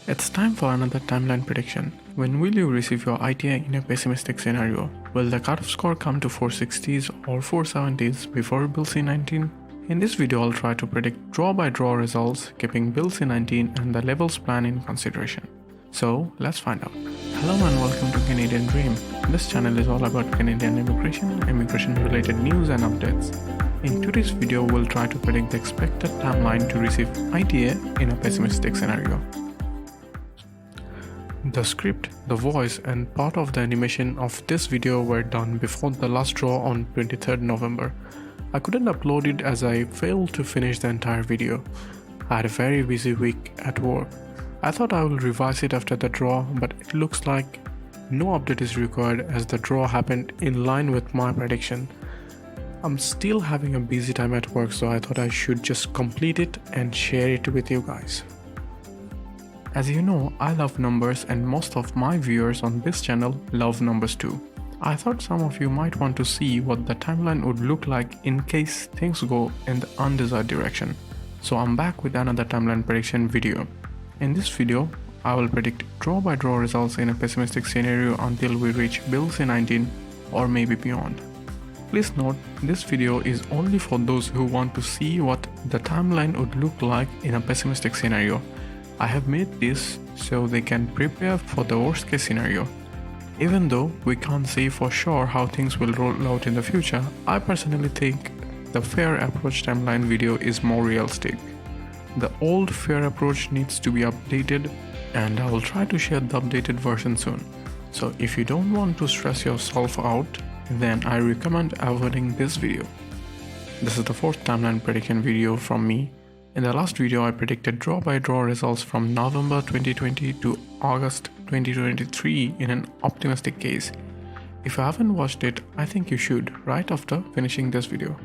It's time for another timeline prediction. When will you receive your ITA in a pessimistic scenario? Will the cutoff score come to 460s or 470s before Bill C-19? In this video, I'll try to predict draw-by-draw results, keeping Bill C-19 and the levels plan in consideration. So, let's find out. Hello and welcome to Canadian Dream. This channel is all about Canadian immigration, immigration-related news and updates. In today's video, we'll try to predict the expected timeline to receive ITA in a pessimistic scenario. The script, the voice and part of the animation of this video were done before the last draw on 23rd November. I couldn't upload it as I failed to finish the entire video. I had a very busy week at work. I thought I will revise it after the draw, but it looks like no update is required as the draw happened in line with my prediction. I'm still having a busy time at work, so I thought I should just complete it and share it with you guys. As you know, I love numbers and most of my viewers on this channel love numbers too. I thought some of you might want to see what the timeline would look like in case things go in the undesired direction. So I'm back with another timeline prediction video. In this video, I will predict draw-by-draw results in a pessimistic scenario until we reach Bill C-19 or maybe beyond. Please note, this video is only for those who want to see what the timeline would look like in a pessimistic scenario. I have made this so they can prepare for the worst case scenario. Even though we can't say for sure how things will roll out in the future, I personally think the fair approach timeline video is more realistic. The old fair approach needs to be updated and I will try to share the updated version soon. So if you don't want to stress yourself out, then I recommend avoiding this video. This is the fourth timeline prediction video from me. In the last video, I predicted draw-by-draw results from November 2020 to August 2023 in an optimistic case. If you haven't watched it, I think you should right after finishing this video.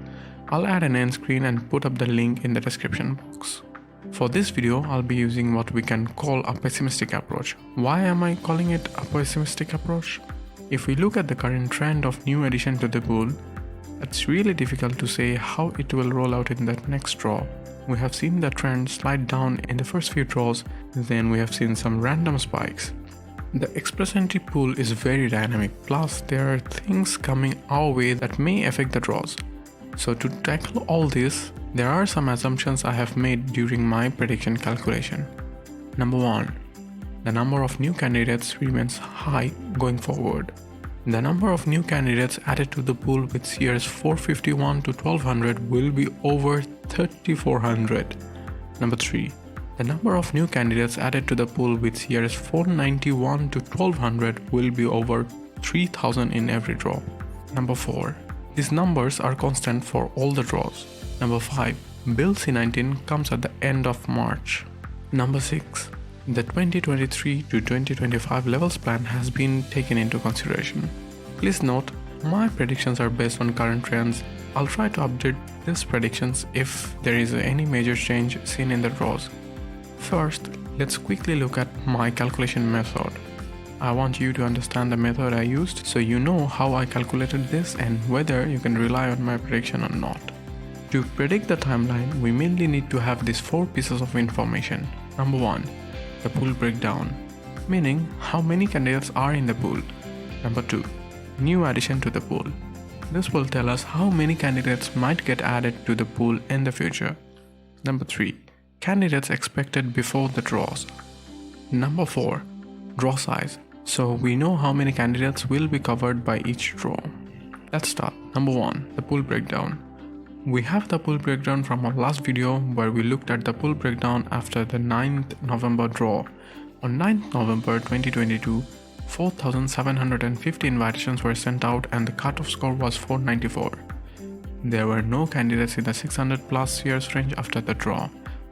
I'll add an end screen and put up the link in the description box. For this video, I'll be using what we can call a pessimistic approach. Why am I calling it a pessimistic approach? If we look at the current trend of new addition to the pool, it's really difficult to say how it will roll out in that next draw. We have seen the trend slide down in the first few draws, then we have seen some random spikes. The ExpressEntry pool is very dynamic, plus there are things coming our way that may affect the draws. So to tackle all this, there are some assumptions I have made during my prediction calculation. Number 1. The number of new candidates remains high going forward. The number of new candidates added to the pool with years 451 to 1200 will be over 3400. Number 3. The number of new candidates added to the pool with years 491 to 1200 will be over 3000 in every draw. Number 4. These numbers are constant for all the draws. Number 5. Bill C-19 comes at the end of March. Number 6. The 2023 to 2025 levels plan has been taken into consideration. Please note, my predictions are based on current trends. I'll try to update these predictions if there is any major change seen in the draws. First, let's quickly look at my calculation method. I want you to understand the method I used so you know how I calculated this and whether you can rely on my prediction or not. To predict the timeline, we mainly need to have these 4 pieces of information. Number 1. The pool breakdown, meaning how many candidates are in the pool. Number 2. New addition to the pool. This will tell us how many candidates might get added to the pool in the future. Number 3. Candidates expected before the draws. Number 4. Draw size, so we know how many candidates will be covered by each draw. Let's start. Number 1. The pool breakdown. We have the pool breakdown from our last video where we looked at the pool breakdown after the 9th November draw. On 9th November 2022, 4,750 invitations were sent out and the cutoff score was 494. There were no candidates in the 600 plus years range after the draw.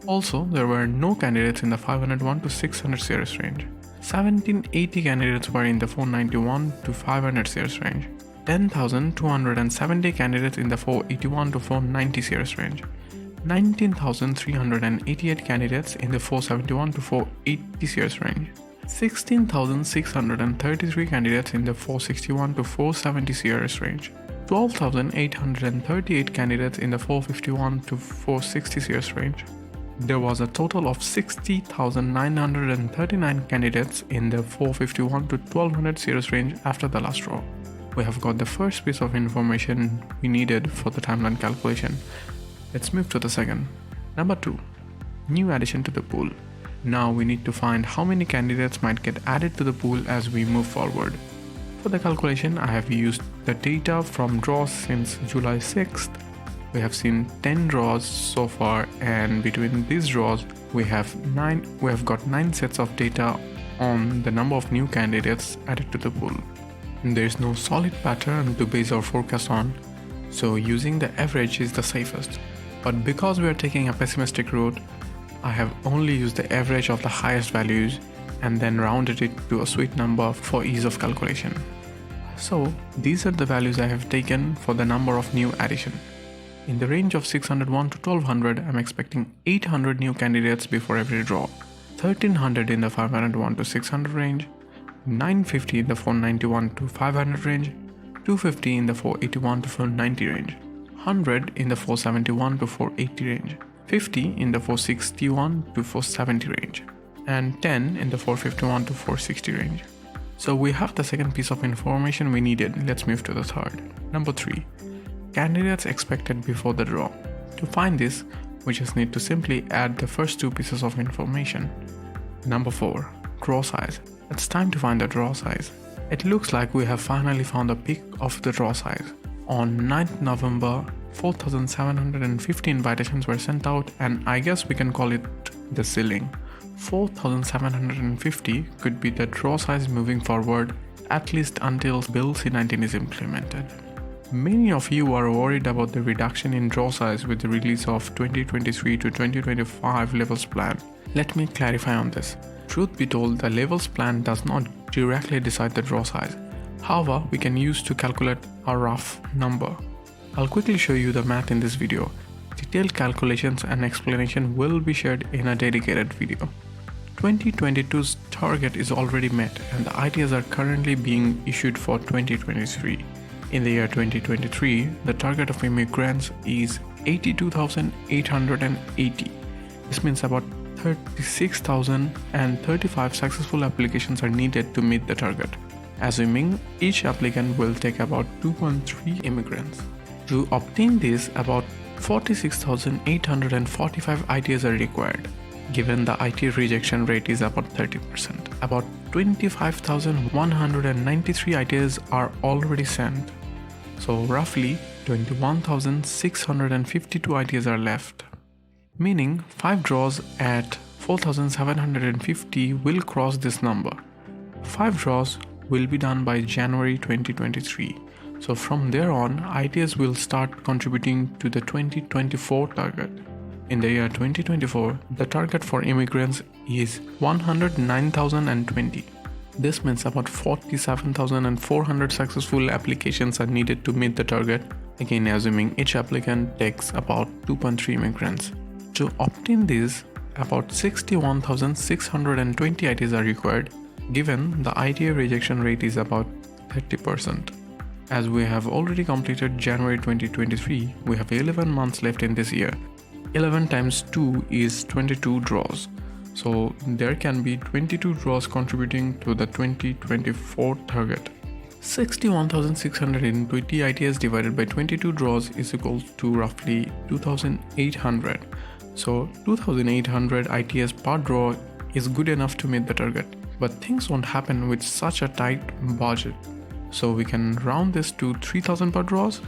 Also, there were no candidates in the 501 to 600 series range. 1780 candidates were in the 491 to 500 series range. 10,270 candidates in the 481 to 490 series range, 19,388 candidates in the 471 to 480 series range, 16,633 candidates in the 461 to 470 series range, 12,838 candidates in the 451 to 460 series range, There was a total of 60,939 candidates in the 451 to 1200 series range after the last draw. We have got the first piece of information we needed for the timeline calculation. Let's move to the second. Number 2. New addition to the pool. Now we need to find how many candidates might get added to the pool as we move forward. For the calculation, I have used the data from draws since July 6th. We have seen 10 draws so far, and between these draws we have got 9 sets of data on the number of new candidates added to the pool. There is no solid pattern to base our forecast on, so using the average is the safest. But because we are taking a pessimistic route, I have only used the average of the highest values and then rounded it to a sweet number for ease of calculation. So these are the values I have taken for the number of new addition. In the range of 601 to 1200, I'm expecting 800 new candidates before every draw, 1300 in the 501 to 600 range, 950 in the 491 to 500 range, 250 in the 481 to 490 range, 100 in the 471 to 480 range, 50 in the 461 to 470 range, and 10 in the 451 to 460 range. So we have the second piece of information we needed. Let's move to the third. Number 3. Candidates expected before the draw. To find this, we just need to simply add the first 2 pieces of information. Number 4. Draw size. It's time to find the draw size. It looks like we have finally found the peak of the draw size. On 9th November, 4,750 invitations were sent out, and I guess we can call it the ceiling. 4,750 could be the draw size moving forward, at least until Bill C-19 is implemented. Many of you are worried about the reduction in draw size with the release of 2023 to 2025 levels plan. Let me clarify on this. Truth be told, the levels plan does not directly decide the draw size. However, we can use to calculate a rough number. I'll quickly show you the math in this video. Detailed calculations and explanation will be shared in a dedicated video. 2022's target is already met, and the ITs are currently being issued for 2023. In the year 2023, the target of immigrants is 82,880. This means about 36,035 successful applications are needed to meet the target, assuming each applicant will take about 2.3 immigrants. To obtain this, about 46,845 ITs are required. Given the IT rejection rate is about 30%, about 25,193 ITs are already sent. So roughly 21,652 ITs are left. Meaning 5 draws at 4,750 will cross this number. 5 draws will be done by January 2023. So from there on, ITs will start contributing to the 2024 target. In the year 2024, the target for immigrants is 109,020. This means about 47,400 successful applications are needed to meet the target, again assuming each applicant takes about 2.3 immigrants. To obtain this, about 61,620 ITs are required, given the ITA rejection rate is about 30%. As we have already completed January 2023, we have 11 months left in this year. 11 times 2 is 22 draws. So there can be 22 draws contributing to the 2024 target. 61,620 ITs divided by 22 draws is equal to roughly 2,800. So 2,800 ITs per draw is good enough to meet the target. But things won't happen with such a tight budget. So we can round this to 3,000 per draws.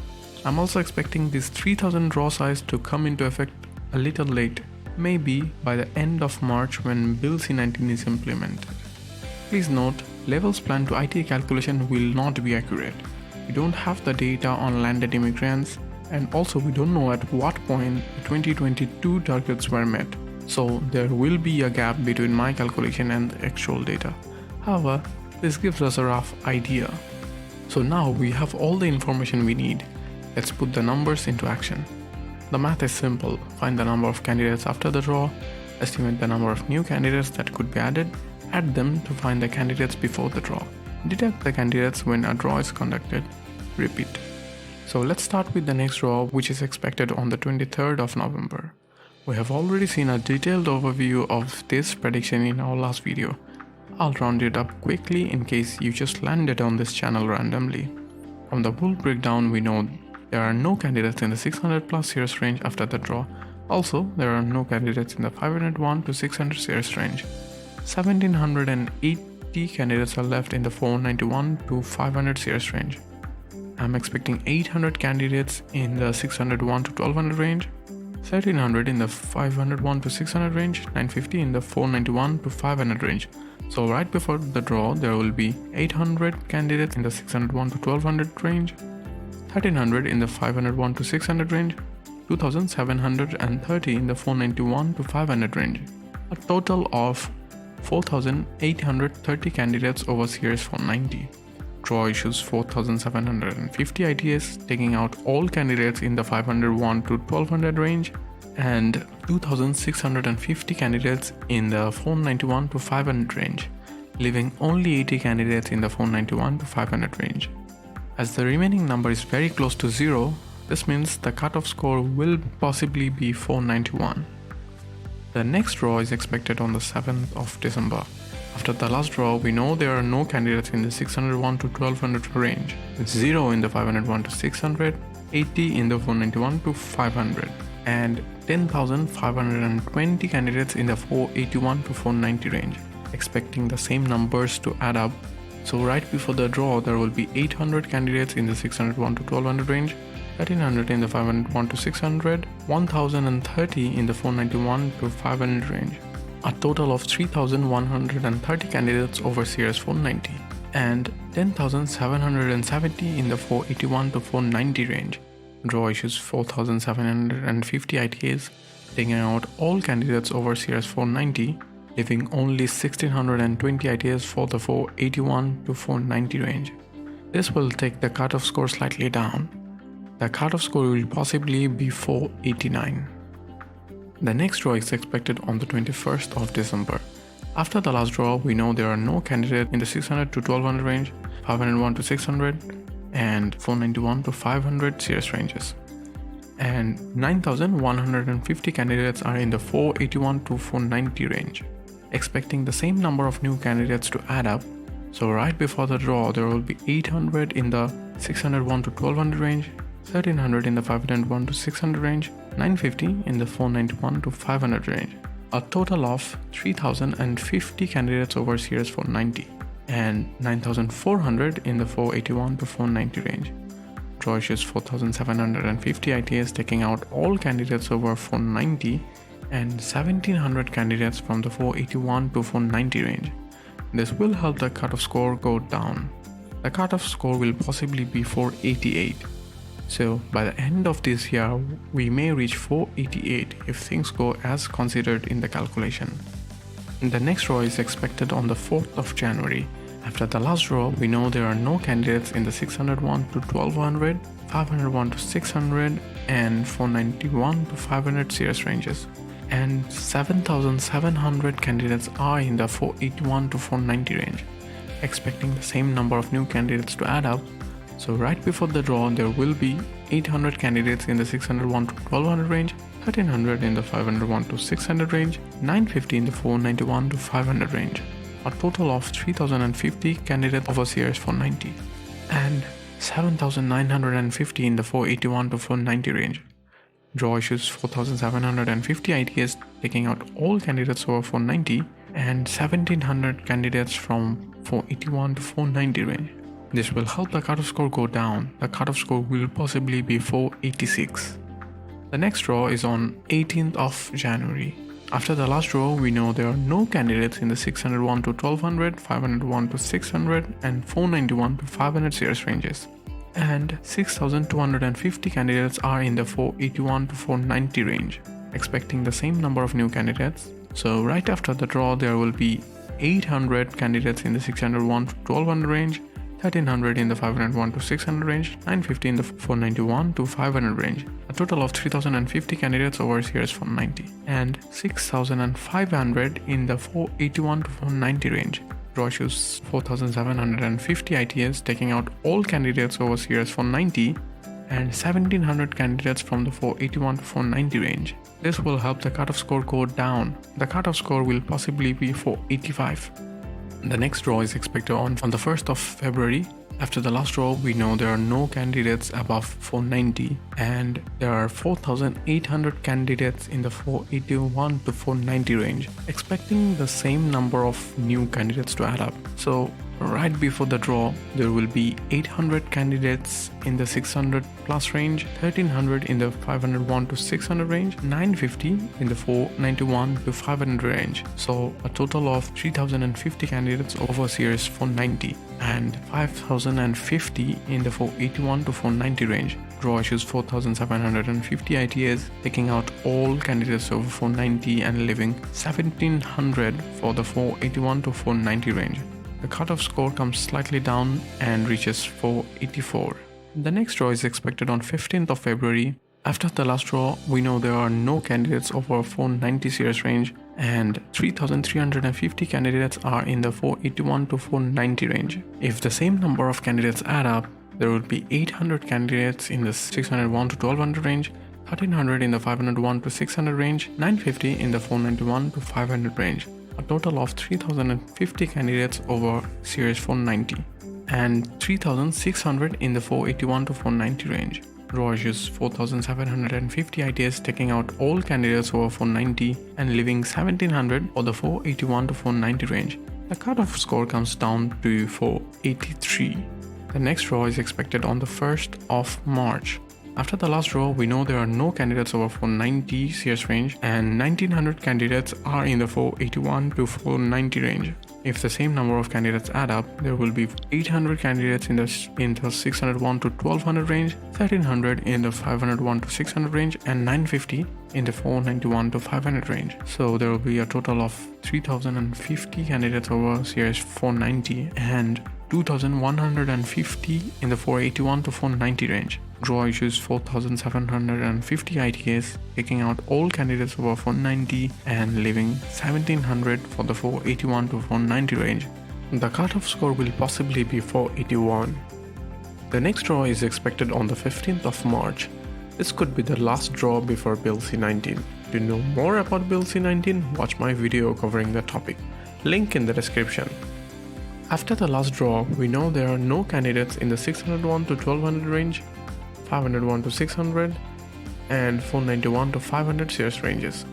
I'm also expecting this 3,000 draw size to come into effect a little late, maybe by the end of March when Bill C-19 is implemented. Please note, levels plan to ITA calculation will not be accurate. We don't have the data on landed immigrants, and also we don't know at what point the 2022 targets were met. So there will be a gap between my calculation and the actual data. However, this gives us a rough idea. So now we have all the information we need. Let's put the numbers into action. The math is simple. Find the number of candidates after the draw, estimate the number of new candidates that could be added, add them to find the candidates before the draw. Deduct the candidates when a draw is conducted. Repeat. So let's start with the next draw, which is expected on the 23rd of November. We have already seen a detailed overview of this prediction in our last video. I'll round it up quickly in case you just landed on this channel randomly. From the full breakdown, we know there are no candidates in the 600 plus series range after the draw. Also, there are no candidates in the 501 to 600 series range. 1780 candidates are left in the 491 to 500 series range. I'm expecting 800 candidates in the 601 to 1200 range, 1300 in the 501 to 600 range, 950 in the 491 to 500 range. So right before the draw, there will be 800 candidates in the 601 to 1200 range, 1300 in the 501 to 600 range, 2730 in the 491 to 500 range. A total of 4830 candidates over Series 490. Draw issues 4750 ITS, taking out all candidates in the 501 to 1200 range, and 2650 candidates in the 491 to 500 range, leaving only 80 candidates in the 491 to 500 range. As the remaining number is very close to 0, this means the cutoff score will possibly be 491. The next draw is expected on the 7th of December. After the last draw, we know there are no candidates in the 601 to 1200 range, 0 in the 501 to 600, 80 in the 491 to 500, and 10,520 candidates in the 481 to 490 range, expecting the same numbers to add up. So right before the draw, there will be 800 candidates in the 601 to 1200 range, 1300 in the 501 to 600, 1030 in the 491 to 500 range. A total of 3130 candidates over Series 490, and 10,770 in the 481 to 490 range. Draw issues 4750 ITAs, taking out all candidates over Series 490, leaving only 1620 ITAs for the 481 to 490 range. This will take the cutoff score slightly down. The cutoff score will possibly be 489. The next draw is expected on the 21st of December. After the last draw, we know there are no candidates in the 600 to 1200 range, 501 to 600, and 491 to 500 series ranges. And 9,150 candidates are in the 481 to 490 range, expecting the same number of new candidates to add up. So right before the draw, there will be 800 in the 601 to 1200 range, 1300 in the 501 to 600 range, 950 in the 491 to 500 range. A total of 3,050 candidates over Series 490, and 9,400 in the 481 to 490 range. Draw issues 4,750 ITS, taking out all candidates over 490, and 1,700 candidates from the 481 to 490 range. This will help the cutoff score go down. The cutoff score will possibly be 488. So by the end of this year, we may reach 488 if things go as considered in the calculation. The next draw is expected on the 4th of January. After the last draw, we know there are no candidates in the 601 to 1200, 501 to 600, and 491 to 500 series ranges. And 7,700 candidates are in the 481 to 490 range, expecting the same number of new candidates to add up. So right before the draw, there will be 800 candidates in the 601 to 1200 range, 1300 in the 501 to 600 range, 950 in the 491 to 500 range. A total of 3,050 candidates over Series 490, and 7,950 in the 481 to 490 range. Draw issues 4,750 ITS, taking out all candidates over 490, and 1,700 candidates from 481 to 490 range. This will help the cutoff score go down. The cutoff score will possibly be 486. The next draw is on 18th of January. After the last draw, we know there are no candidates in the 601 to 1200, 501 to 600, and 491 to 500 series ranges. And 6,250 candidates are in the 481 to 490 range, expecting the same number of new candidates. So right after the draw, there will be 800 candidates in the 601 to 1200 range, 1300 in the 501 to 600 range, 950 in the 491 to 500 range. A total of 3,050 candidates over Series 490, and 6,500 in the 481 to 490 range. Draw issues 4,750 ITS, taking out all candidates over Series 490, and 1700 candidates from the 481 to 490 range. This will help the cutoff score go down. The cutoff score will possibly be 485. The next draw is expected on the 1st of February. After the last draw, we know there are no candidates above 490 and there are 4,800 candidates in the 481 to 490 range, expecting the same number of new candidates to add up. So right before the draw, there will be 800 candidates in the 600 plus range, 1300 in the 501 to 600 range, 950 in the 491 to 500 range. So a total of 3050 candidates over series 490 and 5050 in the 481 to 490 range. Draw issues 4750 ITAs, taking out all candidates over 490 and leaving 1700 for the 481 to 490 range. The cutoff score comes slightly down and reaches 484. The next draw is expected on 15th of February. After the last draw, we know there are no candidates over 490 series range and 3,350 candidates are in the 481 to 490 range. If the same number of candidates add up, there will be 800 candidates in the 601 to 1200 range, 1300 in the 501 to 600 range, 950 in the 491 to 500 range. A total of 3,050 candidates over series 490 and 3,600 in the 481 to 490 range. Draw issues 4,750 ITAs, taking out all candidates over 490 and leaving 1,700 for the 481 to 490 range. The cutoff score comes down to 483. The next draw is expected on the 1st of March. After the last draw, we know there are no candidates over 490 CS range and 1900 candidates are in the 481 to 490 range. If the same number of candidates add up, there will be 800 candidates in the 601 to 1200 range, 1300 in the 501 to 600 range and 950 in the 491 to 500 range. So there will be a total of 3050 candidates over CS 490 and 2150 in the 481 to 490 range. Draw issues 4,750 ITAs, taking out all candidates over 490 and leaving 1700 for the 481 to 490 range. The cutoff score will possibly be 481. The next draw is expected on the 15th of March. This could be the last draw before Bill C-19. To know more about Bill C-19, watch my video covering the topic. Link in the description. After the last draw, we know there are no candidates in the 601 to 1200 range, 501 to 600 and 491 to 500 series ranges.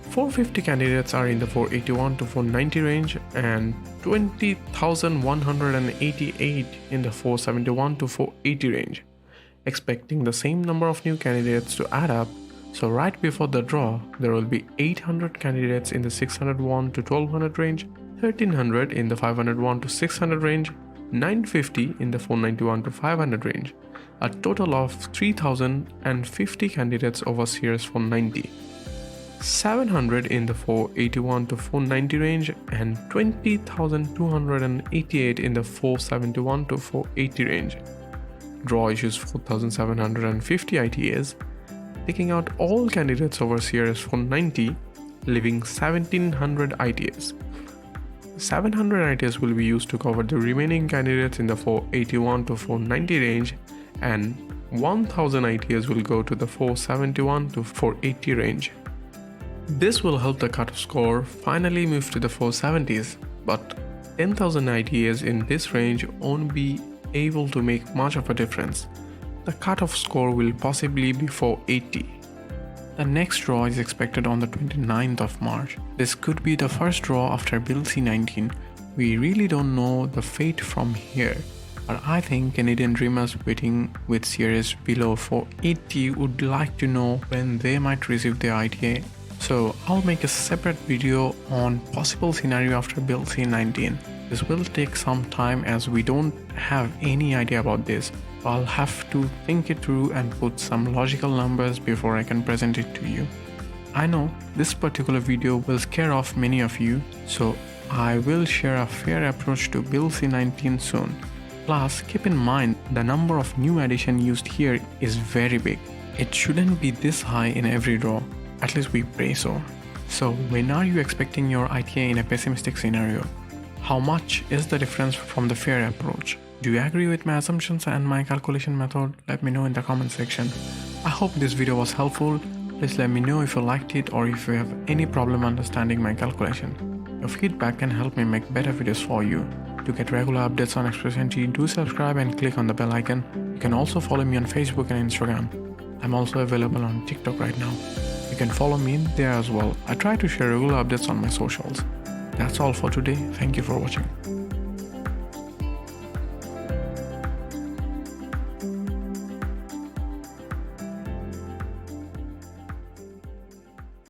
450 candidates are in the 481 to 490 range and 20,188 in the 471 to 480 range, expecting the same number of new candidates to add up. So right before the draw, there will be 800 candidates in the 601 to 1200 range, 1300 in the 501 to 600 range, 950 in the 491 to 500 range. A total of 3,050 candidates over series 490, 700 in the 481 to 490 range and 20,288 in the 471 to 480 range. Draw issues 4,750 ITAs, taking out all candidates over series 490, leaving 1,700 ITAs. 700 ITAs will be used to cover the remaining candidates in the 481 to 490 range and 1000 ITAs will go to the 471 to 480 range. This will help the cutoff score finally move to the 470s, but 10,000 ITAs in this range won't be able to make much of a difference. The cutoff score will possibly be 480. The next draw is expected on the 29th of March. This could be the first draw after Bill C-19. We really don't know the fate from here, but I think Canadian dreamers waiting with series below 480 would like to know when they might receive their ITA. So I'll make a separate video on possible scenario after Bill C-19. This will take some time as we don't have any idea about this. I'll have to think it through and put some logical numbers before I can present it to you. I know this particular video will scare off many of you, so I will share a fair approach to Bill C-19 soon. Plus, keep in mind the number of new additions used here is very big. It shouldn't be this high in every draw, at least we pray so. So when are you expecting your ITA in a pessimistic scenario? How much is the difference from the fair approach? Do you agree with my assumptions and my calculation method? Let me know in the comment section. I hope this video was helpful. Please let me know if you liked it or if you have any problem understanding my calculation. Your feedback can help me make better videos for you. To get regular updates on ExpressEntry, do subscribe and click on the bell icon. You can also follow me on Facebook and Instagram. I'm also available on TikTok right now. You can follow me there as well. I try to share regular updates on my socials. That's all for today. Thank you for watching.